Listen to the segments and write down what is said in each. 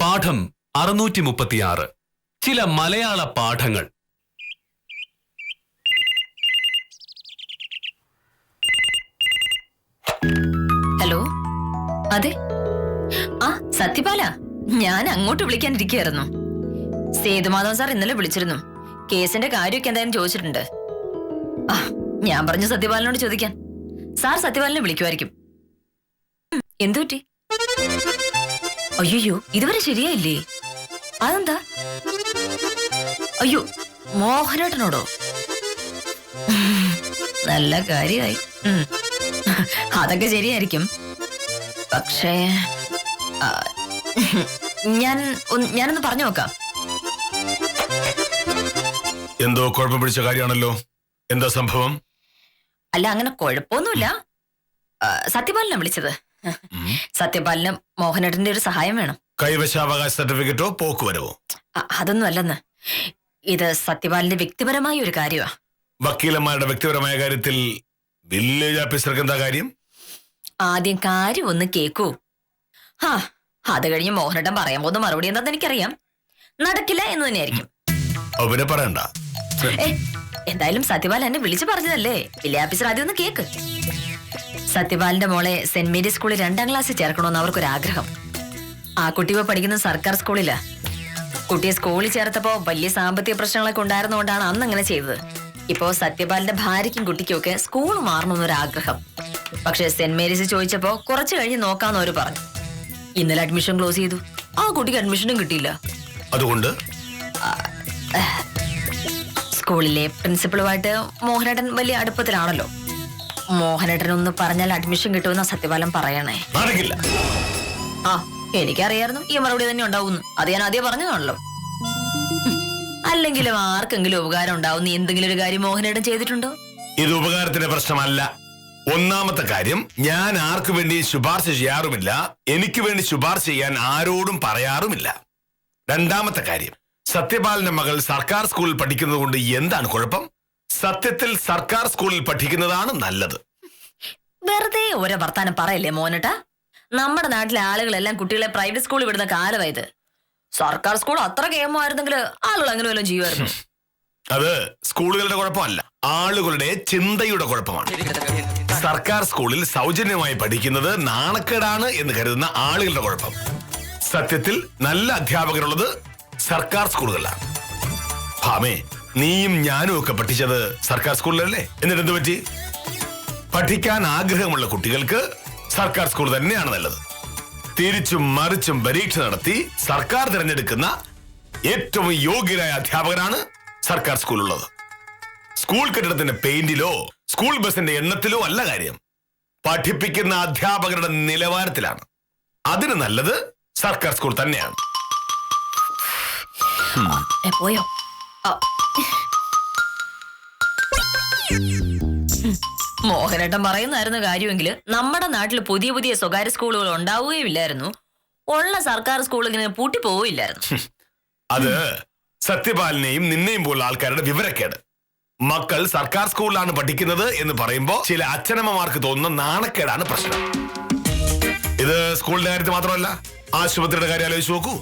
പാഠം 636 ചില മലയാള പാഠങ്ങൾ. ഹലോ, അതെ. ആ, സത്യപാല, ഞാൻ അങ്ങോട്ട് വിളിക്കാനിരിക്കുകയായിരുന്നു. സേതുമാധവൻ സാർ ഇന്നലെ വിളിച്ചിരുന്നു. കേസിന്റെ കാര്യമൊക്കെ എന്തായാലും ചോദിച്ചിട്ടുണ്ട്. ആ, ഞാൻ പറഞ്ഞു സത്യപാലനോട് ചോദിക്കാൻ. സാർ സത്യപാലനെ വിളിക്കുമായിരിക്കും. എന്തു പറ്റി? അയ്യോ, ഇതുവരെ ശരിയായില്ലേ? അതെന്താ? അയ്യോ, മോഹനേട്ടനോടോ? നല്ല കാര്യമായി. അതൊക്കെ ശരിയായിരിക്കും. പക്ഷേ ഞാനൊന്ന് പറഞ്ഞു നോക്കാം. എന്തോ കുഴപ്പം പിടിച്ച കാര്യമാണല്ലോ. എന്താ സംഭവം? അല്ല, അങ്ങനെ കുഴപ്പമൊന്നുമില്ല. സത്യപാലനെ വിളിച്ചത്. സത്യപാലന് മോഹനേട്ടന്റെ ഒരു സഹായം വേണം. കൈവശാവകാശ സർട്ടിഫിക്കറ്റോ പോക്കുവരവോ? അതൊന്നും അല്ലെന്ന്. ഇത് സത്യപാലന്റെ വ്യക്തിപരമായ ഒരു കാര്യമാ. വക്കീലന്മാരുടെ വ്യക്തിപരമായ കാര്യത്തിൽ വില്ലേജ് ഓഫീസർക്ക് എന്താ കാര്യം? ആദ്യം കാര്യം ഒന്ന് കേക്കൂ. അത് കഴിഞ്ഞ് മോഹനേട്ടൻ പറയാൻ പോകുന്ന മറുപടി എന്താന്ന് എനിക്കറിയാം. നടക്കില്ല എന്ന് തന്നെയായിരിക്കും. അവനെ പറയണ്ട. എന്തായാലും സത്യപാലൻ എന്നെ വിളിച്ചു പറഞ്ഞതല്ലേ. വില്ലേജ് ഓഫീസർ ആദ്യം ഒന്ന് കേക്ക്. സത്യപാലന്റെ മോളെ സെന്റ് മേരീസ് സ്കൂളിൽ 2ാം ക്ലാസ്സിൽ ചേർക്കണമെന്ന് അവർക്കൊരാഗ്രഹം. ആ കുട്ടി ഇപ്പൊ പഠിക്കുന്നത് സർക്കാർ സ്കൂളിലാ. കുട്ടിയെ സ്കൂളിൽ ചേർത്തപ്പോ വലിയ സാമ്പത്തിക പ്രശ്നങ്ങളൊക്കെ ഉണ്ടായിരുന്നുകൊണ്ടാണ് അന്ന് അങ്ങനെ ചെയ്തത്. ഇപ്പോ സത്യപാലന്റെ ഭാര്യയ്ക്കും കുട്ടിക്കും ഒക്കെ സ്കൂൾ മാറണമെന്നൊരാഗ്രഹം. പക്ഷെ സെന്റ് മേരീസ് ചോദിച്ചപ്പോ കുറച്ചു കഴിഞ്ഞ് നോക്കാന്ന് അവര് പറഞ്ഞു. ഇന്നലെ അഡ്മിഷൻ ക്ലോസ് ചെയ്തു. ആ കുട്ടിക്ക് അഡ്മിഷനും കിട്ടിയില്ല. അതുകൊണ്ട് സ്കൂളിലെ പ്രിൻസിപ്പളുമായിട്ട് മോഹനേട്ടൻ വലിയ അടുപ്പത്തിലാണല്ലോ. മോഹനേട്ടൻ ഒന്ന് പറഞ്ഞാൽ അഡ്മിഷൻ കിട്ടുമെന്ന സത്യപാലൻ പറയണേ. എനിക്കറിയായിരുന്നു ഈ മറുപടി തന്നെ ഉണ്ടാവുന്നു. അത് ഞാൻ ആദ്യം പറഞ്ഞതാണല്ലോ. അല്ലെങ്കിലും ആർക്കെങ്കിലും ഉപകാരം ഉണ്ടാവുന്ന എന്തെങ്കിലും ഒരു കാര്യം മോഹനേട്ടൻ ചെയ്തിട്ടുണ്ടോ? ഇത് ഉപകാരത്തിന്റെ പ്രശ്നമല്ല. ഒന്നാമത്തെ കാര്യം, ഞാൻ ആർക്കു വേണ്ടി ശുപാർശ ചെയ്യാറുമില്ല. എനിക്ക് വേണ്ടി ശുപാർശ ചെയ്യാൻ ആരോടും പറയാറുമില്ല. രണ്ടാമത്തെ കാര്യം, സത്യപാലന്റെ മകൾ സർക്കാർ സ്കൂളിൽ പഠിക്കുന്നത് കൊണ്ട് എന്താണ് കുഴപ്പം? സത്യത്തിൽ സർക്കാർ സ്കൂളിൽ പഠിക്കുന്നതാണ് നല്ലത്. വെറുതെ ഓരോ വർത്താനം പറയല്ലേ മോനേട്ടാ. നമ്മുടെ നാട്ടിലെ ആളുകളെല്ലാം കുട്ടികളെ പ്രൈവറ്റ് സ്കൂളിൽ വിടുന്ന കാലമായത്. സർക്കാർ സ്കൂൾ അത്ര കേമമായിരുന്നെങ്കിൽ ആളുകൾ അങ്ങനെ വല്ലതും ചെയ്യുമായിരുന്നു. അത് സ്കൂളുകളുടെ കുഴപ്പമല്ല, ആളുകളുടെ ചിന്തയുടെ കുഴപ്പമാണ്. സർക്കാർ സ്കൂളിൽ സൗജന്യമായി പഠിക്കുന്നത് നാണക്കേടാണ് എന്ന് കരുതുന്ന ആളുകളുടെ കുഴപ്പം. സത്യത്തിൽ നല്ല അധ്യാപകരുള്ളത് സർക്കാർ സ്കൂളുകളിലാണ്. ഭാമേ, നീയും ഞാനും ഒക്കെ പഠിച്ചത് സർക്കാർ സ്കൂളിലല്ലേ? എന്നിട്ട് എന്ത് പറ്റി? പഠിക്കാൻ ആഗ്രഹമുള്ള കുട്ടികൾക്ക് സർക്കാർ സ്കൂൾ തന്നെയാണ് നല്ലത്. തിരിച്ചും മറിച്ചും പരീക്ഷ നടത്തി സർക്കാർ തിരഞ്ഞെടുക്കുന്ന ഏറ്റവും യോഗ്യരായ അധ്യാപകരാണ് സർക്കാർ സ്കൂളുള്ളത്. സ്കൂൾ കെട്ടിടത്തിന്റെ പെയിന്റിലോ സ്കൂൾ ബസിന്റെ എണ്ണത്തിലോ അല്ല കാര്യം. പഠിപ്പിക്കുന്ന അധ്യാപകരുടെ നിലവാരത്തിലാണ്. അതിന് നല്ലത് സർക്കാർ സ്കൂൾ തന്നെയാണ്. പോയോ? മോഹനേട്ടൻ പറയുന്നായിരുന്നു കാര്യമെങ്കിൽ നമ്മുടെ നാട്ടിൽ പുതിയ പുതിയ സ്വകാര്യ സ്കൂളുകൾ ഉണ്ടാവുകയുമില്ലായിരുന്നു. ഉള്ള സർക്കാർ സ്കൂൾ ഇങ്ങനെ പൂട്ടി പോവുകയില്ലായിരുന്നു. അത് സത്യപാലനെയും നിന്നെയും പോലുള്ള ആൾക്കാരുടെ വിവരക്കേട്. മക്കൾ സർക്കാർ സ്കൂളിലാണ് പഠിക്കുന്നത് എന്ന് പറയുമ്പോ ചില അച്ഛനമ്മമാർക്ക് തോന്നുന്ന നാണക്കേടാണ് പ്രശ്നം. ഇത് സ്കൂളിന്റെ കാര്യത്തിൽ മാത്രമല്ല, ആശുപത്രിയുടെ കാര്യം ആലോചിച്ച് നോക്കൂ.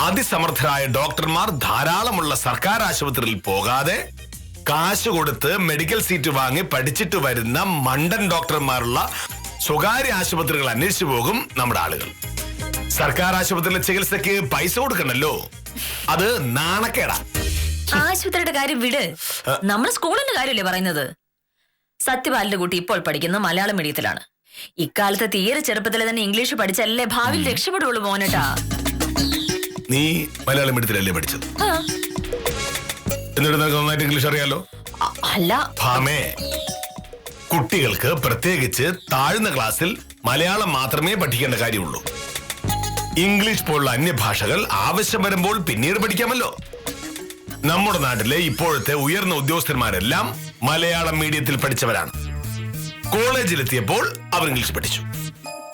അതിസമർത്ഥരായ ഡോക്ടർമാർ ധാരാളമുള്ള സർക്കാർ ആശുപത്രിയിൽ പോകാതെ കാശ് കൊടുത്ത് മെഡിക്കൽ സീറ്റ് വാങ്ങി പഠിച്ചിട്ട് വരുന്ന മണ്ടൻ ഡോക്ടർമാരുള്ള സ്വകാര്യ ആശുപത്രികൾ അന്വേഷിച്ചു പോകും നമ്മുടെ ആളുകൾ. സർക്കാർ ആശുപത്രിയിലെ ചികിത്സക്ക് പൈസ കൊടുക്കണല്ലോ. അത് നാണക്കേടാ. ആശുപത്രിയുടെ കാര്യം വിട്, നമ്മുടെ സ്കൂളിന്റെ കാര്യമല്ലേ പറയുന്നത്. സത്യപാലന്റെ കുട്ടി ഇപ്പോൾ പഠിക്കുന്ന മലയാളം മീഡിയത്തിലാണ്. ഇക്കാലത്ത് തീരെ ചെറുപ്പത്തിലെ തന്നെ ഇംഗ്ലീഷ് പഠിച്ചല്ലേ ഭാവിയിൽ രക്ഷപ്പെടുള്ളൂ മോനേട്ടാ. നീ മലയാളം മീഡിയത്തിലല്ലേ പഠിച്ചത്? എന്നിട്ട് നിനക്ക് നന്നായിട്ട് ഇംഗ്ലീഷ് അറിയാലോ. അല്ല ഭാമേ, കുട്ടികൾക്ക് പ്രത്യേകിച്ച് താഴ്ന്ന ക്ലാസ്സിൽ മലയാളം മാത്രമേ പഠിക്കേണ്ട കാര്യമുള്ളൂ. ഇംഗ്ലീഷ് പോലുള്ള അന്യഭാഷകൾ ആവശ്യം വരുമ്പോൾ പിന്നീട് പഠിക്കാമല്ലോ. നമ്മുടെ നാട്ടിലെ ഇപ്പോഴത്തെ ഉയർന്ന ഉദ്യോഗസ്ഥന്മാരെല്ലാം മലയാളം മീഡിയത്തിൽ പഠിച്ചവരാണ്. കോളേജിലെത്തിയപ്പോൾ അവർ ഇംഗ്ലീഷ് പഠിച്ചു.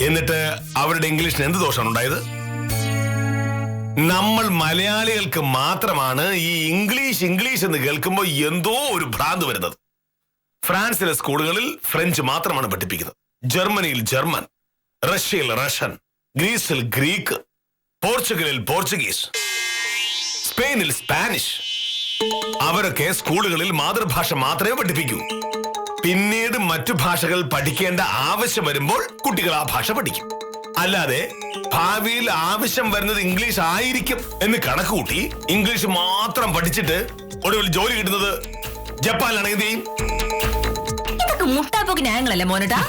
എന്നിട്ട് അവരുടെ ഇംഗ്ലീഷിന് എന്ത് ദോഷമാണ് ഉണ്ടായത്? നമ്മൾ മലയാളികൾക്ക് മാത്രമാണ് ഈ ഇംഗ്ലീഷ് എന്ന് കേൾക്കുമ്പോൾ എന്തോ ഒരു ഭ്രാന്ത് വരുന്നത്. ഫ്രാൻസിലെ സ്കൂളുകളിൽ ഫ്രഞ്ച് മാത്രമാണ് പഠിപ്പിക്കുന്നത്, ജർമ്മനിയിൽ ജർമ്മൻ, റഷ്യയിൽ റഷ്യൻ, ഗ്രീസിൽ ഗ്രീക്ക്, പോർച്ചുഗലിൽ പോർച്ചുഗീസ്, സ്പെയിനിൽ സ്പാനിഷ്. അവരൊക്കെ സ്കൂളുകളിൽ മാതൃഭാഷ മാത്രമേ പഠിപ്പിക്കൂ. പിന്നീട് മറ്റു ഭാഷകൾ പഠിക്കേണ്ട ആവശ്യം വരുമ്പോൾ കുട്ടികൾ ആ ഭാഷ പഠിക്കും. അല്ലാതെ ഭാവിയിൽ ആവശ്യം വരുന്നത് ഇംഗ്ലീഷ് ആയിരിക്കും എന്ന് കണക്കുകൂട്ടി ഇംഗ്ലീഷ് മാത്രം പഠിച്ചിട്ട് ഒടുവിൽ ജോലി കിട്ടുന്നത് ജപ്പാനിലാണെങ്കിൽ എന്ത് ചെയ്യും? ഇതൊക്കെ മുട്ടാപ്പോക്ക് ന്യായങ്ങളല്ലേ മോനട്ടാ?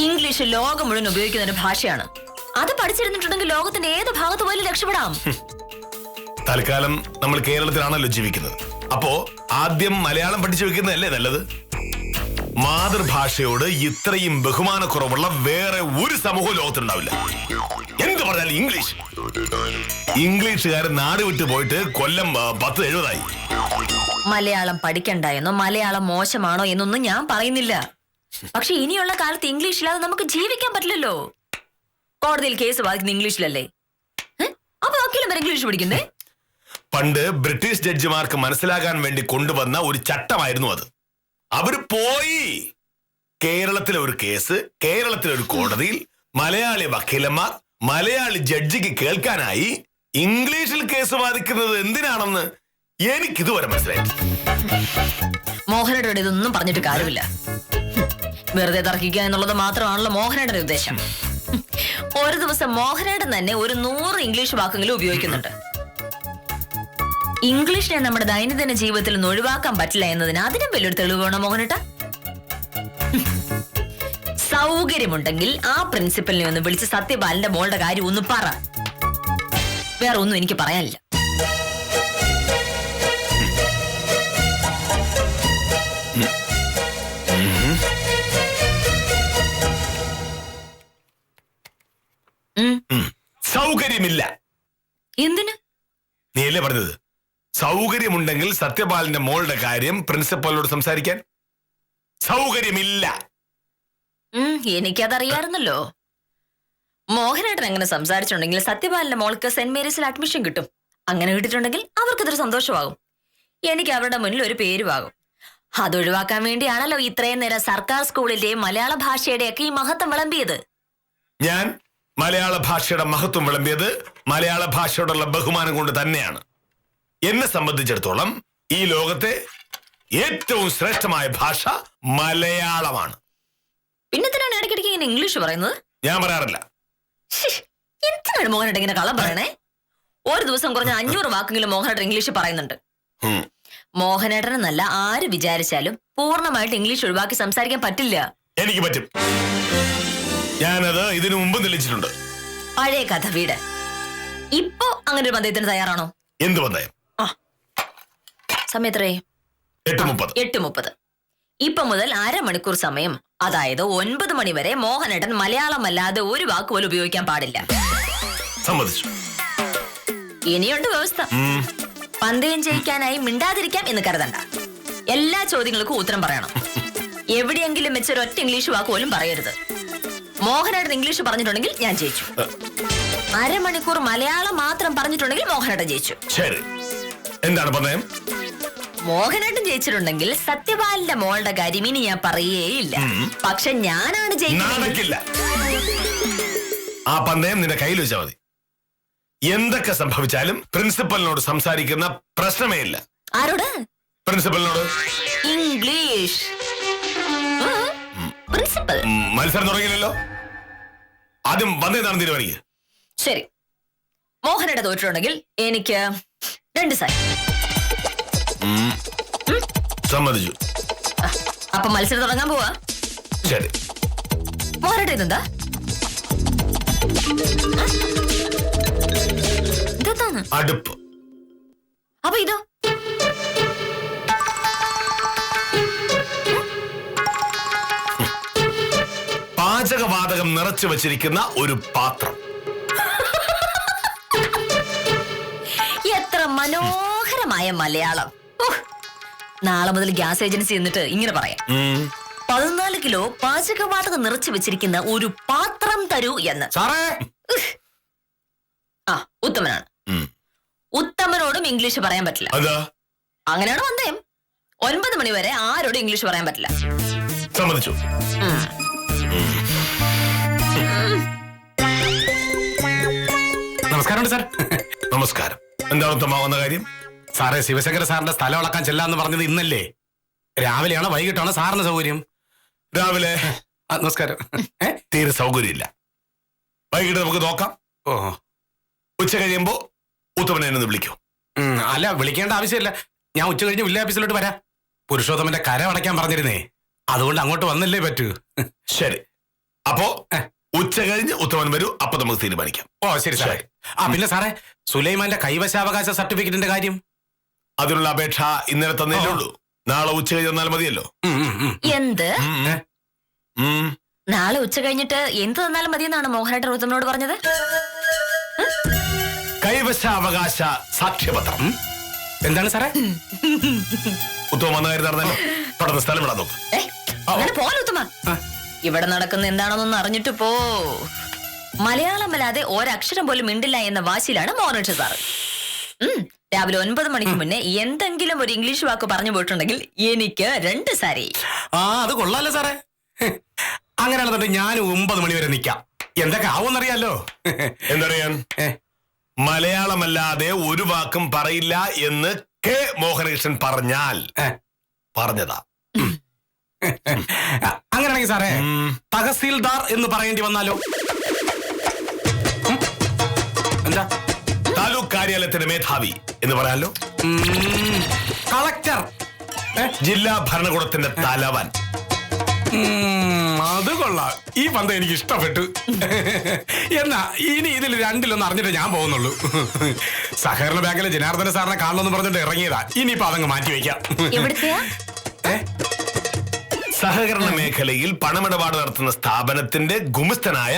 ഇംഗ്ലീഷ് ലോകം മുഴുവൻ ഉപയോഗിക്കുന്ന ഒരു ഭാഷയാണ്. അത് പഠിച്ചിരുന്നിട്ടുണ്ടെങ്കിൽ ലോകത്തിന്റെ ഏത് ഭാഗത്ത് പോലും രക്ഷപ്പെടാം. തൽക്കാലം നമ്മൾ കേരളത്തിലാണല്ലോ ജീവിക്കുന്നത്. അപ്പോ ആദ്യം മലയാളം പഠിച്ചു വെക്കുന്നതല്ലേ നല്ലത്? മാതൃഭാഷയോട് ഇത്രയും ബഹുമാനക്കുറവുള്ള വേറെ ഒരു സമൂഹവും ലോകത്തുണ്ടാവില്ല. എന്ത് പറഞ്ഞാലും ഇംഗ്ലീഷ്. ഇംഗ്ലീഷുകാർ നാട് വിട്ടു പോയിട്ട് കൊല്ലം 10-70 മലയാളം പഠിക്കണ്ടായെന്നോ മലയാളം മോശമാണോ എന്നൊന്നും ഞാൻ പറയുന്നില്ല. പക്ഷെ ഇനിയുള്ള കാലത്ത് ഇംഗ്ലീഷ് ഇല്ലാതെ നമുക്ക് ജീവിക്കാൻ പറ്റില്ലല്ലോ. കോടതിയിൽ കേസ് വാദിക്കുന്ന ഇംഗ്ലീഷിലല്ലേ? അപ്പൊ വക്കീലും വരെ ഇംഗ്ലീഷ് പഠിക്കുന്നേ? പണ്ട് ബ്രിട്ടീഷ് ജഡ്ജിമാർക്ക് മനസ്സിലാകാൻ വേണ്ടി കൊണ്ടുവന്ന ഒരു ചട്ടമായിരുന്നു അത്. അവര് പോയി. കേരളത്തിലെ ഒരു കേസ് കേരളത്തിലെ ഒരു കോടതിയിൽ മലയാളി വക്കീലന്മാർ മലയാളി ജഡ്ജിക്ക് കേൾക്കാനായി ഇംഗ്ലീഷിൽ കേസ് വാദിക്കുന്നത് എന്തിനാണെന്ന് എനിക്കിതുവരെ മനസ്സിലായി. മോഹനയുടെ ഇതൊന്നും പറഞ്ഞിട്ട് കാര്യമില്ല. വെറുതെ തർക്കിക്കുക എന്നുള്ളത് മാത്രമാണല്ലോ മോഹനയുടെ ഉദ്ദേശം. ഒരു ദിവസം മോഹനയുടെ തന്നെ ഒരു 100 ഇംഗ്ലീഷ് വാക്കെങ്കിലും ഉപയോഗിക്കുന്നുണ്ട്. ഇംഗ്ലീഷിനെ നമ്മുടെ ദൈനംദിന ജീവിതത്തിൽ നിന്ന് ഒഴിവാക്കാൻ പറ്റില്ല എന്നതിന് അതിനും വലിയൊരു തെളിവ് വേണം മോഹനട്ട. സൗകര്യമുണ്ടെങ്കിൽ ആ പ്രിൻസിപ്പലിനെ ഒന്ന് വിളിച്ച് സത്യപാലിന്റെ മോളുടെ കാര്യം ഒന്ന് പറ. വേറെ ഒന്നും എനിക്ക് പറയാനില്ല. സൗകര്യമില്ല. എന്തിന്? നീയല്ലേ പറഞ്ഞത് സൗകര്യമുണ്ടെങ്കിൽ സത്യപാലിന്റെ മോളുടെ കാര്യം പ്രിൻസിപ്പലിനോട് സംസാരിക്കാൻ? സൗകര്യമില്ല. എനിക്കതറിയാറുന്നല്ലോ. മോഹനേട്ടൻ അങ്ങനെ സംസാരിച്ചിട്ടുണ്ടെങ്കിൽ സത്യപാലിന്റെ മോൾക്ക് സെന്റ് മേരീസിൽ അഡ്മിഷൻ കിട്ടും. അങ്ങനെ കിട്ടിയിട്ടുണ്ടെങ്കിൽ അവർക്കതൊരു സന്തോഷമാകും. എനിക്ക് അവരുടെ മുന്നിൽ ഒരു പേരുമാകും. അതൊഴിവാക്കാൻ വേണ്ടിയാണല്ലോ ഇത്രയും നേരം സർക്കാർ സ്കൂളിന്റെയും മലയാള ഭാഷയുടെയൊക്കെ ഈ മഹത്വം വിളമ്പിയത്. ഞാൻ മലയാള ഭാഷയുടെ മഹത്വം വിളമ്പിയത് മലയാള ഭാഷയോടുള്ള ബഹുമാനം കൊണ്ട് തന്നെയാണ്. എന്നെ സംബന്ധിച്ചിടത്തോളം ഈ ലോകത്തെ ഏറ്റവും ശ്രേഷ്ഠമായ ഭാഷ മലയാളമാണ്. പിന്നെ എന്തിനാണ് ഇടയ്ക്കിടയ്ക്ക് ഇങ്ങനെ ഇംഗ്ലീഷ് പറയുന്നത്? ഞാൻ പറയാറില്ല. എന്തിനാണ് മോഹനേട്ടൻ ഇങ്ങനെ കള്ളം പറയണേ? ഒരു ദിവസം കുറഞ്ഞ 500 വാക്കെങ്കിലും മോഹനേട്ടൻ ഇംഗ്ലീഷ് പറയുന്നുണ്ട്. മോഹനേട്ടനെന്നല്ല ആര് വിചാരിച്ചാലും പൂർണ്ണമായിട്ട് ഇംഗ്ലീഷ് ഒഴിവാക്കി സംസാരിക്കാൻ പറ്റില്ല. എനിക്ക് പറ്റും. ഞാനത് ഇതിനു മുമ്പ് തെളിയിച്ചിട്ടുണ്ട്. പഴയ കഥ വീട്. ഇപ്പോ അങ്ങനെ ഒരു പന്തയത്തിന് തയ്യാറാണോ? എന്ത് പന്തയം? സമയത്രേ? 8:30. ഇപ്പൊ മുതൽ അരമണിക്കൂർ സമയം, അതായത് 9 മണി വരെ മോഹനേട്ടൻ മലയാളം അല്ലാതെ ഒരു വാക്ക് പോലും ഉപയോഗിക്കാൻ പാടില്ല. സമ്മതിച്ചു. ഇനിയുണ്ട് വ്യവസ്ഥ. പന്തയം ജയിക്കാനായി മിണ്ടാതിരിക്കാം എന്ന് കരുതണ്ട. എല്ലാ ചോദ്യങ്ങൾക്കും ഉത്തരം പറയണം. എവിടെയെങ്കിലും വെച്ചൊരൊറ്റ ഇംഗ്ലീഷ് വാക്ക് പോലും പറയരുത്. മോഹനേട്ടൻ ഇംഗ്ലീഷ് പറഞ്ഞിട്ടുണ്ടെങ്കിൽ ഞാൻ ജയിച്ചു. അരമണിക്കൂർ മലയാളം മാത്രം പറഞ്ഞിട്ടുണ്ടെങ്കിൽ മോഹനേട്ടൻ ജയിച്ചു. ശരി, എന്താണ് പന്തയം? മോഹനേട്ടൻ ജയിച്ചിട്ടുണ്ടെങ്കിൽ സത്യപാലിന്റെ മോളുടെ കാര്യം ഇനി ഞാൻ പറയേയില്ല. പക്ഷെ ഞാനാണ് ജയിക്കുന്നത്. ആ പന്തയം നിന്റെ കയ്യിൽ വെച്ചാൽ മതി. എന്തൊക്കെ സംഭവിച്ചാലും പ്രിൻസിപ്പലിനോട് സംസാരിക്കുന്ന പ്രശ്നമേ ഇല്ല. ആരോട്? പ്രിൻസിപ്പലിനോട്. ഇംഗ്ലീഷ്. പ്രിൻസിപ്പൽ മത്സരം തുടങ്ങിയില്ലല്ലോ. ആദ്യം പന്തയം നടന്ന് തീരുമാനിക്കുക. ശരി, മോഹനേട്ടൻ തോറ്റിട്ടുണ്ടെങ്കിൽ എനിക്ക് 2 സൈഡ്. സമ്മതിച്ചു. അപ്പൊ മത്സരം തുടങ്ങാൻ പോവാ. ശരി. മോഹനേട്ടൻ ഇതെന്താ? ഇതെന്താണ്? അടുപ്പ്. അപ്പൊ ഇതോ? പാചകവാതകം നിറച്ചു വച്ചിരിക്കുന്ന ഒരു പാത്രം. എത്ര മനോഹരമായ മലയാളം. നാളെ മുതൽ ഗ്യാസ് ഏജൻസി എന്നിട്ട് ഇങ്ങനെ പറയാം, 14 കിലോ പാചകവാതകം നിറച്ചു വെച്ചിരിക്കുന്ന ഒരു പാത്രം തരൂ എന്ന്. ഉത്തമനാണ്. ഉത്തമനോടും ഇംഗ്ലീഷ് പറയാൻ പറ്റില്ല. അങ്ങനെയാണ് പന്തയം. 9 മണി വരെ ആരോടും ഇംഗ്ലീഷ് പറയാൻ പറ്റില്ല. സമ്മതിച്ചു. നമസ്കാരമുണ്ട് സാർ. നമസ്കാരം. എന്താണ് ഉത്തമ വന്ന കാര്യം? സാറേ, ശിവശങ്കര സാറിന്റെ സ്ഥലം അളക്കാൻ ചെല്ലാന്ന് പറഞ്ഞത് ഇന്നല്ലേ? രാവിലെയാണോ വൈകിട്ടാണോ സാറിന് സൗകര്യം? രാവിലെ. നമസ്കാരം. തീരെ സൗകര്യമില്ല. വൈകിട്ട് നമുക്ക് നോക്കാം. ഓ, ഉച്ച കഴിയുമ്പോ ഉത്തമനെ ഒന്ന് വിളിക്കൂ. അല്ല, വിളിക്കേണ്ട ആവശ്യമില്ല. ഞാൻ ഉച്ച കഴിഞ്ഞ് വില്ലേജ് ഓഫീസിലോട്ട് വരാം. പുരുഷോത്തമന്റെ കരം അടയ്ക്കാൻ പറഞ്ഞിരുന്നേ, അതുകൊണ്ട് അങ്ങോട്ട് വന്നല്ലേ പറ്റൂ. ശരി, അപ്പോ ഉച്ച കഴിഞ്ഞ് ഉത്തമൻ വരൂ. അപ്പൊ നമുക്ക് തീരുമാനിക്കാം. ഓ ശരി സാറേ. പിന്നെ സാറേ, സുലൈമാന്റെ കൈവശാവകാശ സർട്ടിഫിക്കറ്റിന്റെ കാര്യം? അതിനുള്ള അപേക്ഷ ഇന്നലെ തന്നേ ഉള്ളൂ. നാളെ ഉച്ച കഴിഞ്ഞ് തന്നാൽ മതിയല്ലോ. എന്ത്? നാളെ ഉച്ച കഴിഞ്ഞിട്ട് എന്ത് തന്നാലും മതിയെന്നാണ് മോഹനേട്ടൻ ഉത്തമനോട് പറഞ്ഞത്? കൈവശാവകാശ സാക്ഷ്യപത്രം. എന്താണ് സാറേ? ഉത്തമ വന്ന കാര്യം നടന്നല്ലോ. പെട്ടെന്ന് സ്ഥലം വിടാൻ നോക്ക്. അങ്ങനെ പോലെ ഉത്തമ, ഇവിടെ നടക്കുന്ന എന്താണെന്നൊന്ന് അറിഞ്ഞിട്ട് പോ. മലയാളം അല്ലാതെ ഒരക്ഷരം പോലും മിണ്ടില്ല എന്ന വാശിയിലാണ് മോഹനേട്ടൻ സാറ്. രാവിലെ 9 മണിക്ക് മുന്നേ എന്തെങ്കിലും ഒരു ഇംഗ്ലീഷ് വാക്ക് പറഞ്ഞു പോയിട്ടുണ്ടെങ്കിൽ എനിക്ക് 2 സാരി. അത് കൊള്ളാലോ സാറേ. അങ്ങനെയാണെന്നുണ്ടെങ്കിൽ ഞാൻ 9 മണി വരെ നിൽക്കാം. എന്തൊക്കെ ആവുമെന്നറിയാലോ. എന്തറിയാൻ? മലയാളമല്ലാതെ ഒരു വാക്കും പറയില്ല എന്ന് കെ മോഹനകൃഷ്ണൻ പറഞ്ഞാൽ പറഞ്ഞതാ. അങ്ങനെയാണെങ്കിൽ സാറേ, തഹസീൽദാർ എന്ന് പറയേണ്ടി വന്നാലോ? എന്താ? താലൂക്ക് കാര്യാലയത്തിന്റെ മേധാവി എന്ന് പറയാലോ? കളക്ടർ. ജില്ലാ ഭരണകൂടത്തിന്റെ തലവൻ. അത് കൊള്ളാം. ഈ പന്ത് എനിക്ക് ഇഷ്ടപ്പെട്ടു. എന്നാ ഇനി ഇതിൽ രണ്ടിലൊന്നും അറിഞ്ഞിട്ട് ഞാൻ പോകുന്നുള്ളൂ. സഹകരണ ബാങ്കിലെ ജനാർദ്ദന സാറിനെ കാണണമെന്ന് പറഞ്ഞിട്ട് ഇറങ്ങിയതാ. ഇനിയിപ്പോ അതങ്ങ് മാറ്റി വെക്കാം. സഹകരണ മേഖലയിൽ പണമിടപാട് നടത്തുന്ന സ്ഥാപനത്തിന്റെ ഗുമസ്തനായ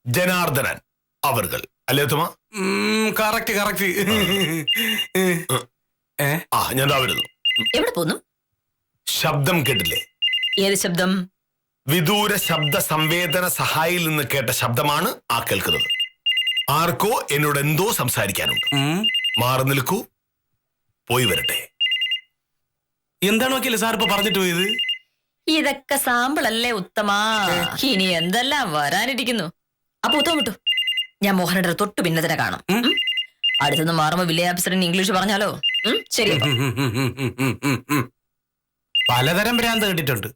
ജനാർദ്ദനൻ അവർകൾ അല്ലേ ഉത്തമ? Correct correct. ഞാൻ വരുന്നു. എവിടെ പോന്നു? ശബ്ദം കേട്ടില്ലേ? ഏത് ശബ്ദം? വിദൂര ശബ്ദ സംവേദന സഹായിയിൽ നിന്ന് കേട്ട ശബ്ദമാണ് ആ കേൾക്കുന്നത്. ആർക്കോ എന്നോട് എന്തോ സംസാരിക്കാനുണ്ട്. മാറി നിൽക്കൂ, പോയി വരട്ടെ. എന്താണ് നോക്കിയല്ലേ സാർ ഇപ്പൊ പറഞ്ഞിട്ട് പോയത്? ഇതൊക്കെ സാമ്പിൾ അല്ലേ ഉത്തമാ? ഇനി എന്തെല്ലാം വരാനിരിക്കുന്നു. അപ്പൊ ഉത്തമം കിട്ടു. ഞാൻ മോഹനയുടെ തൊട്ടു പിന്നതിനെ കാണാം. അടുത്തുനിന്ന് മാറുമ്പോ വില്ലേജ് ഓഫീസറിന് ഇംഗ്ലീഷ് പറഞ്ഞാലോ? ശരി. പലതരം ഭ്രാന്ത് കേട്ടിട്ടുണ്ട്.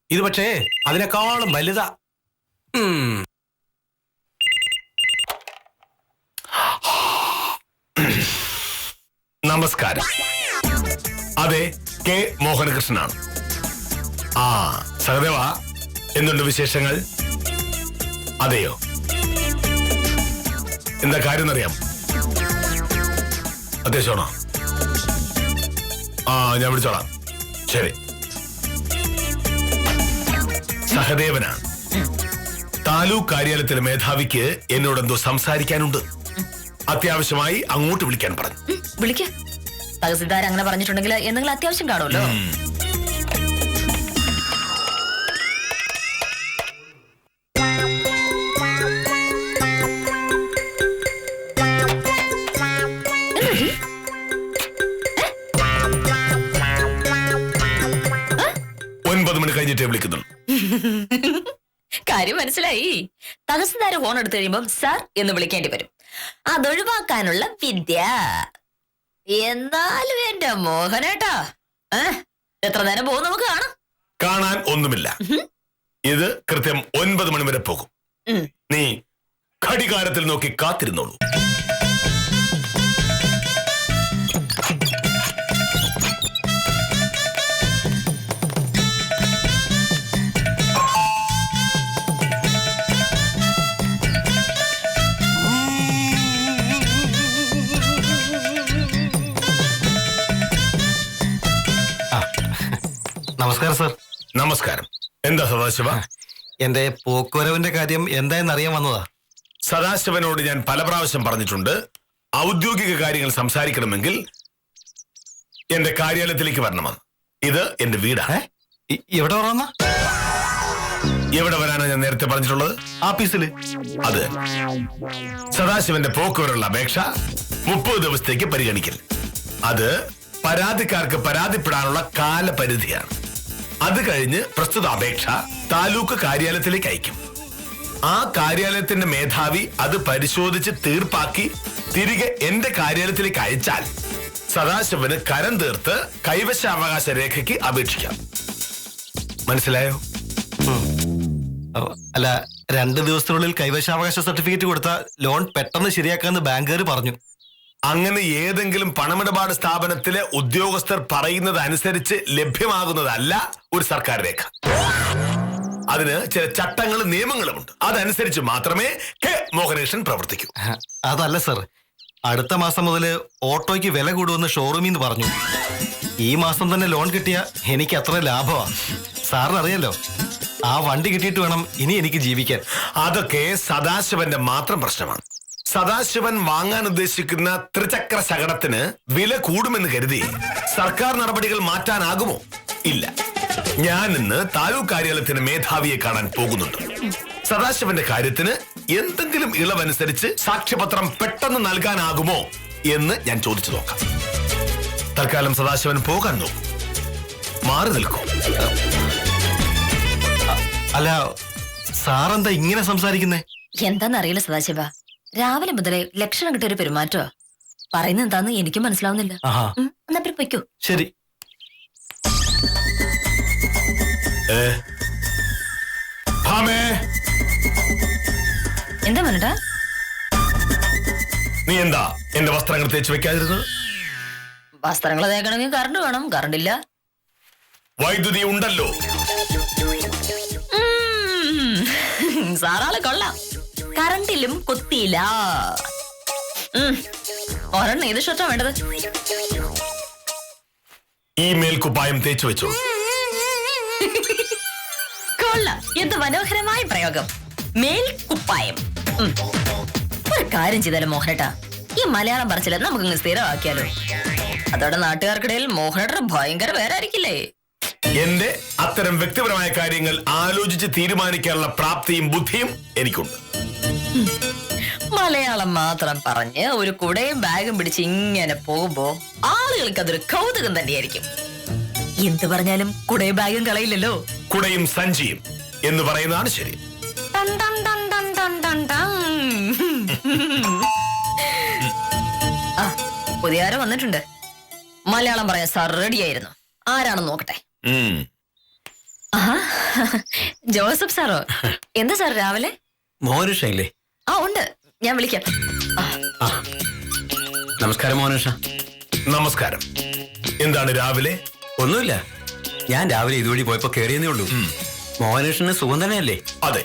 ഇത് പക്ഷേ അതിനേക്കാളും വലുതാ. നമസ്കാരം. അതെ, കെ മോഹനകൃഷ്ണനാണ്. സഹദേവ, എന്തുണ്ട് വിശേഷങ്ങൾ? അതെയോ? എന്താ കാര്യം എന്നറിയാം? അത്യാവശ്യമാണോ? ഞാൻ വിളിച്ചോളാം. ശരി. സഹദേവനാണ്. താലൂക്ക് കാര്യാലയത്തിലെ മേധാവിക്ക് എന്നോടെന്തോ സംസാരിക്കാനുണ്ട്. അത്യാവശ്യമായി അങ്ങോട്ട് വിളിക്കാൻ പറഞ്ഞു. വിളിക്ക. തഹസിൽദാർ അങ്ങനെ പറഞ്ഞിട്ടുണ്ടെങ്കിൽ എന്തെങ്കിലും അത്യാവശ്യം കാണുമല്ലോ. കഴിഞ്ഞിട്ടേ വിളിക്കുന്നുള്ളൂ. കാര്യം മനസ്സിലായി. തഹസിൽദാർ ഫോൺ എടുത്തു കഴിയുമ്പോൾ സാർ എന്ന് വിളിക്കേണ്ടി വരും. അതൊഴിവാക്കാനുള്ള വിദ്യ. എന്നാലും എന്റെ മോഹനേട്ടാ, എത്ര നേരം പോകും നമുക്ക് കാണാം. കാണാൻ ഒന്നുമില്ല. ഇത് കൃത്യം 9 മണി വരെ പോകും. നീ ഘടികാരത്തിൽ നോക്കി കാത്തിരുന്നോളൂ. നമസ്കാരം സർ. നമസ്കാരം. എന്താ സദാശിവ? എന്റെ പോക്കുവരവിന്റെ കാര്യം എന്തായെന്ന് അറിയാൻ വന്നതാ. സദാശിവനോട് ഞാൻ പല പ്രാവശ്യം പറഞ്ഞിട്ടുണ്ട്, ഔദ്യോഗിക കാര്യങ്ങൾ സംസാരിക്കണമെങ്കിൽ എന്റെ കാര്യാലയത്തിലേക്ക് വരണമെന്ന്. ഇത് എന്റെ വീടാണ്. എവിടെ വരാന്ന? എവിടെ വരാനാ ഞാൻ നേരത്തെ പറഞ്ഞിട്ടുള്ളത്? ആഫീസില്. അത് സദാശിവന്റെ പോക്കുവരവുള്ള അപേക്ഷ 30 ദിവസത്തേക്ക് പരിഗണിക്കൽ. അത് പരാതിക്കാർക്ക് പരാതിപ്പെടാനുള്ള കാലപരിധിയാണ്. അത് കഴിഞ്ഞ് പ്രസ്തുത അപേക്ഷ താലൂക്ക് കാര്യാലയത്തിലേക്ക് അയക്കും. ആ കാര്യാലയത്തിന്റെ മേധാവി അത് പരിശോധിച്ച് തീർപ്പാക്കി തിരികെ എന്റെ കാര്യാലയത്തിലേക്ക് അയച്ചാൽ സദാശിവന് കരം തീർത്ത് കൈവശാവകാശ രേഖയ്ക്ക് അപേക്ഷിക്കാം. മനസ്സിലായോ? അല്ല, 2 ദിവസത്തിനുള്ളിൽ കൈവശാവകാശ സർട്ടിഫിക്കറ്റ് കൊടുത്ത ലോൺ പെട്ടെന്ന് ശരിയാക്കാന്ന് ബാങ്കുകാർ പറഞ്ഞു. അങ്ങനെ ഏതെങ്കിലും പണമിടപാട് സ്ഥാപനത്തിലെ ഉദ്യോഗസ്ഥർ പറയുന്നത് അനുസരിച്ച് ലഭ്യമാകുന്നതല്ല ഒരു സർക്കാർ രേഖ. അതിന് ചില ചട്ടങ്ങളും നിയമങ്ങളുമുണ്ട്. അതനുസരിച്ച് മാത്രമേ കെ മോഹനേഷൻ പ്രവർത്തിക്കൂ. അതല്ല സർ, അടുത്ത മാസം മുതൽ ഓട്ടോയ്ക്ക് വില കൂടുമെന്ന് ഷോറൂമിൽ നിന്ന് പറഞ്ഞു. ഈ മാസം തന്നെ ലോൺ കിട്ടിയ എനിക്ക് അത്ര ലാഭമാണ്. സാറിന് അറിയാലോ, ആ വണ്ടി കിട്ടിയിട്ട് വേണം ഇനി എനിക്ക് ജീവിക്കാൻ. അതൊക്കെ സദാശിവന്റെ മാത്രം പ്രശ്നമാണ്. സദാശിവൻ വാങ്ങാൻ ഉദ്ദേശിക്കുന്ന ത്രിചക്ര ശകടത്തിന് വില കൂടുമെന്ന് കരുതി സർക്കാർ നടപടികൾ മാറ്റാനാകുമോ? ഇല്ല. ഞാൻ ഇന്ന് താലൂക്ക് കാര്യാലയത്തിന് മേധാവിയെ കാണാൻ പോകുന്നുണ്ട്. സദാശിവന്റെ കാര്യത്തിന് എന്തെങ്കിലും ഇളവനുസരിച്ച് സാക്ഷ്യപത്രം പെട്ടെന്ന് നൽകാനാകുമോ എന്ന് ഞാൻ ചോദിച്ചു നോക്കാം. തൽക്കാലം സദാശിവൻ പോകാൻ നോക്കും. മാറി നിൽക്കും. അല്ല, സാറെന്താ ഇങ്ങനെ സംസാരിക്കുന്നേ? എന്താന്നറിയില്ല സദാശിവ, രാവിലെ മുതലേ ലക്ഷണം കിട്ടിയൊരു പെരുമാറ്റോ. പറയുന്നത് എന്താന്ന് എനിക്കും മനസ്സിലാവുന്നില്ല. എന്നാ പിന്നെ പൊയ്ക്കോ. ശരി. എന്താ മനട്ടാ? നീ എന്താ എന്റെ വസ്ത്രങ്ങൾ തേച്ച് വെക്കാതിരുന്നത്? വസ്ത്രങ്ങൾ തേക്കണമെങ്കിൽ കറണ്ട് വേണം. കറണ്ട് ഇല്ല. വൈദ്യുതി ഉണ്ടല്ലോ. സാറാളെ കൊള്ളാം. കറണ്ടിലും കുത്തിയില്ല. ഒരെണ്ണം ഏത് ഷർട്ടാ വേണ്ടത്? ഈ മേൽക്കുപ്പായം തേച്ചു വെച്ചോ. കൊള്ളാം. എന്ത് മനോഹരമായ പ്രയോഗം. മേൽക്കുപ്പായം. ഒരു കാര്യം ചെയ്താലും മോഹനേട്ടാ, ഈ മലയാളം പറച്ചില്ല നമുക്കിങ്ങ് സ്ഥിരമാക്കിയാലോ. അതോടെ നാട്ടുകാർക്കിടയിൽ മോഹനേട്ടന് ഭയങ്കര പേരായിരിക്കില്ലേ? എന്റെ അത്തരം വ്യക്തിപരമായ കാര്യങ്ങൾ ആലോചിച്ച് തീരുമാനിക്കാനുള്ള പ്രാപ്തിയും ബുദ്ധിയും എനിക്കുണ്ട്. മലയാളം മാത്രം പറഞ്ഞ് ഒരു കുടയും ബാഗും പിടിച്ച് ഇങ്ങനെ പോകുമ്പോ ആളുകൾക്ക് അതൊരു കൗതുകം തന്നെയായിരിക്കും. എന്ത് പറഞ്ഞാലും കുടയും ബാഗും കളയില്ലല്ലോ. കുടയും സഞ്ചിയും എന്ന് പറയുന്നതാണ് ശരി. പുതിയ ആരോ വന്നിട്ടുണ്ട്. മലയാളം പറയാൻ സാർ റെഡിയായിരുന്നു. ആരാണെന്ന് നോക്കട്ടെ. ജോസഫ് സാറോ? എന്താ സാർ രാവിലെ? മോഹനേഷല്ലേ? ആ ഉണ്ട്, ഞാൻ വിളിക്കാം. നമസ്കാരം മോഹനേഷ. നമസ്കാരം. എന്താണ് രാവിലെ? ഒന്നുമില്ല, ഞാൻ രാവിലെ ഇതുവഴി പോയപ്പോ കേറിയെന്നേ ഉള്ളൂ. മോഹനേഷന് സുഖം തന്നെയല്ലേ? അതെ.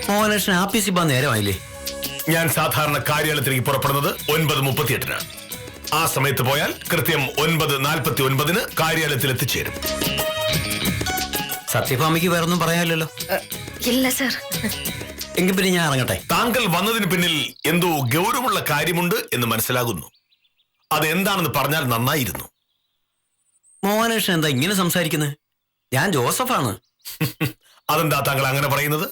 മോഹനേഷൻ ആഫീസിൽ പോകാൻ നേരമായില്ലേ? ഞാൻ സാധാരണ കാര്യാലയത്തിലേക്ക് പുറപ്പെടുന്നത് 9:38-നാണ്. ആ സമയത്ത് പോയാൽ കൃത്യം 9:49 കാര്യാലയത്തിൽ എത്തിച്ചേരും. സത്യഭാമയ്ക്ക് വേറൊന്നും പറയാനില്ലല്ലോ? ഇല്ല സാർ. എങ്കിൽ പിന്നെ ഞാൻ ഇറങ്ങട്ടെ. താങ്കൾ വന്നതിന് പിന്നിൽ എന്തോ ഗൗരവമുള്ള കാര്യമുണ്ട് എന്ന് മനസ്സിലാകുന്നു. അതെന്താണെന്ന് പറഞ്ഞാൽ നന്നായിരുന്നു. മോഹനേഷൻ എന്താ ഇങ്ങനെ സംസാരിക്കുന്നത്? ഞാൻ ജോസഫാണ്. അതെന്താ താങ്കൾ അങ്ങനെ പറയുന്നത്?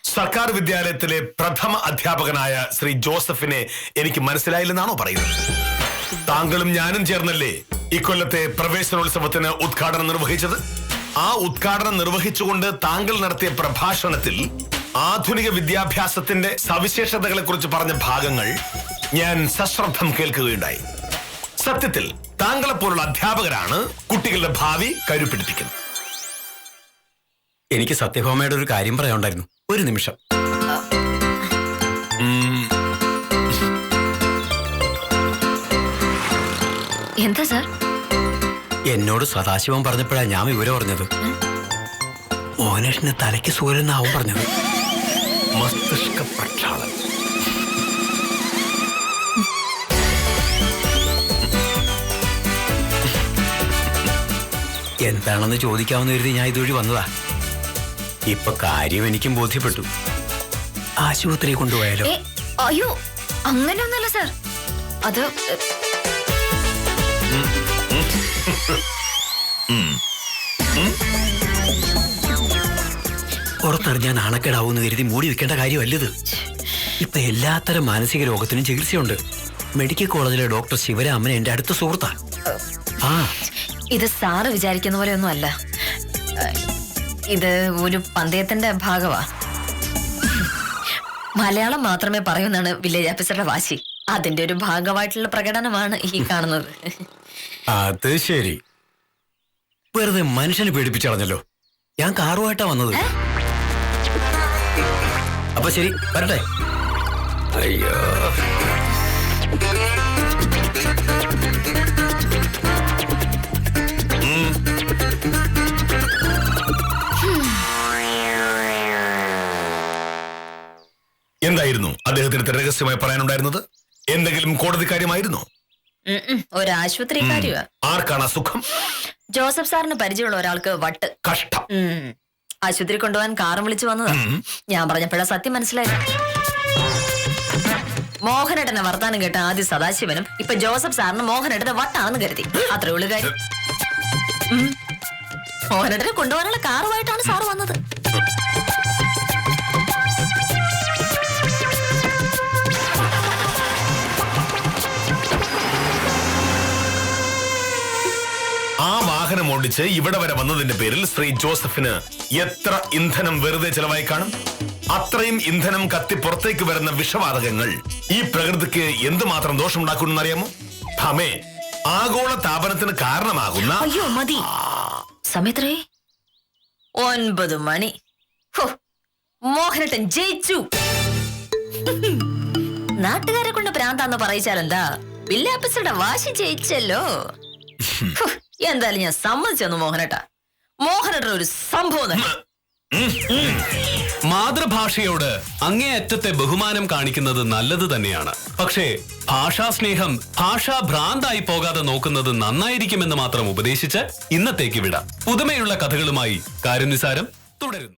സർക്കാർ വിദ്യാലയത്തിലെ പ്രഥമ അധ്യാപകനായ ശ്രീ ജോസഫിനെ എനിക്ക് മനസ്സിലായില്ലെന്നാണോ പറയുന്നത്? താങ്കളും ഞാനും ചേർന്നല്ലേ ഇക്കൊല്ലത്തെ പ്രവേശനോത്സവത്തിന് ഉദ്ഘാടനം നിർവഹിച്ചത്? ആ ഉദ്ഘാടനം നിർവഹിച്ചുകൊണ്ട് താങ്കൾ നടത്തിയ പ്രഭാഷണത്തിൽ ആധുനിക വിദ്യാഭ്യാസത്തിന്റെ സവിശേഷതകളെ കുറിച്ച് പറഞ്ഞ ഭാഗങ്ങൾ ഞാൻ സശ്രദ്ധം കേൾക്കുകയുണ്ടായി. സത്യത്തിൽ താങ്കളെപ്പോലുള്ള അധ്യാപകരാണ് കുട്ടികളുടെ ഭാവി കരുപിടിപ്പിക്കുന്നത്. എനിക്ക് സത്യഭാമയുടെ ഒരു കാര്യം പറയാനുണ്ടായിരുന്നു. ഒരു നിമിഷം. എന്താ സാർ? എന്നോട് സദാശിവം പറഞ്ഞപ്പോഴാണ് ഞാൻ വിവരം അറിഞ്ഞത്. മോഹനേഷന് തലയ്ക്ക് സൂര്യനാവും പറഞ്ഞത്. മസ്തിഷ്ക പ്രക്ഷാളനം. എന്താണെന്ന് ചോദിക്കാമെന്ന് കരുതി ഞാൻ ഇതുവഴി വന്നതാ. ഇപ്പൊ കാര്യം എനിക്കും ബോധ്യപ്പെട്ടു. ആശുപത്രി കൊണ്ടുപോയാലോ? അയ്യോ, അങ്ങനെയൊന്നുമല്ല സാർ. അത് പുറത്തറിഞ്ഞാൽ നാണക്കേടാവൂന്ന് കരുതി മൂടി വെക്കേണ്ട കാര്യമല്ലത്. ഇപ്പൊ എല്ലാത്തരം മാനസിക രോഗത്തിനും ചികിത്സയുണ്ട്. മെഡിക്കൽ കോളേജിലെ ഡോക്ടർ ശിവരാമൻ എന്റെ അടുത്ത സുഹൃത്താ. ഇത് സാറ് വിചാരിക്കുന്ന പോലെ ഒന്നും അല്ല. ഇത് ഒരു പന്തയത്തിന്റെ ഭാഗമാ. മലയാളം മാത്രമേ പറയൂന്നാണ് വില്ലേജ് ഓഫീസറുടെ വാശി. അതിന്റെ ഒരു ഭാഗമായിട്ടുള്ള പ്രകടനമാണ് ഈ കാണുന്നത്. അത് ശരി. വെറുതെ മനുഷ്യനെ പേടിപ്പിച്ചളഞ്ഞല്ലോ. ഞാൻ കാറുമായിട്ടാ വന്നത്. അപ്പൊ ശരി, വരട്ടെ. അയ്യോ, എന്തായിരുന്നു അദ്ദേഹത്തിന് രഹസ്യമായി പറയാനുണ്ടായിരുന്നത്? എന്തെങ്കിലും കോടതി കാര്യമായിരുന്നോ? ഒരു ആശുപത്രി കാര്യമാ. ആർക്കാണ് അസുഖം? ജോസഫ് സാറിന് പരിചയമുള്ള ഒരാൾക്ക് വട്ട്. കഷ്ടം. ആശുപത്രി കൊണ്ടുപോകാൻ കാറും വിളിച്ചു വന്നതാ. ഞാൻ പറഞ്ഞപ്പോഴാ സത്യം മനസ്സിലായത്. മോഹനേട്ടനെ വർത്താനം കേട്ട ആദ്യം സദാശിവനും ഇപ്പൊ ജോസഫ് സാറിന് മോഹനേട്ടനെ വട്ടാണെന്ന് കരുതി. അത്രേ ഉള്ളു കാര്യം. മോഹനേട്ടനെ കൊണ്ടുപോകാനുള്ള കാറുമായിട്ടാണ് സാറ് വന്നത്. ആ വാഹനം ഓടിച്ച് ഇവിടെ വരെ വന്നതിന്റെ പേരിൽ ശ്രീ ജോസഫിന് എത്ര ഇന്ധനം വെറുതെ ചെലവായി കാണും? അത്രയും ഇന്ധനം കത്തി പുറത്തേക്ക് വരുന്ന വിഷവാതകങ്ങൾ ഈ പ്രകൃതിക്ക് എന്തുമാത്രം ദോഷമുണ്ടാക്കുമെന്ന് അറിയാമോ? ഭമേ, ആഗോള താപനത്തിന് കാരണമാകുന്ന... അയ്യോ മതി, സമയത്രേ 9 മണി. മോഹനേട്ടൻ ജയിച്ചു. നാട്ടുകാരെ കൊണ്ട് ഭ്രാന്താന്ന് പറയിച്ചാലെന്താ, വില്ലേജ് ഓഫീസറുടെ വാശി ജയിച്ചല്ലോ. എന്തായാലും ഞാൻ സമ്മതിച്ചു മോഹനേട്ട. മോഹനേട്ടൻ ഒരു സംഭവം തന്നെ. മാതൃഭാഷയോട് അങ്ങേയറ്റത്തെ ബഹുമാനം കാണിക്കുന്നത് നല്ലത് തന്നെയാണ്. പക്ഷേ ഭാഷാസ്നേഹം ഭാഷാ ഭ്രാന്തായി പോകാതെ നോക്കുന്നത് നന്നായിരിക്കുമെന്ന് മാത്രം ഉപദേശിച്ച് ഇന്നത്തേക്ക് വിടാം. പുതുമയുള്ള കഥകളുമായി കാര്യം നിസാരം തുടരുന്നു.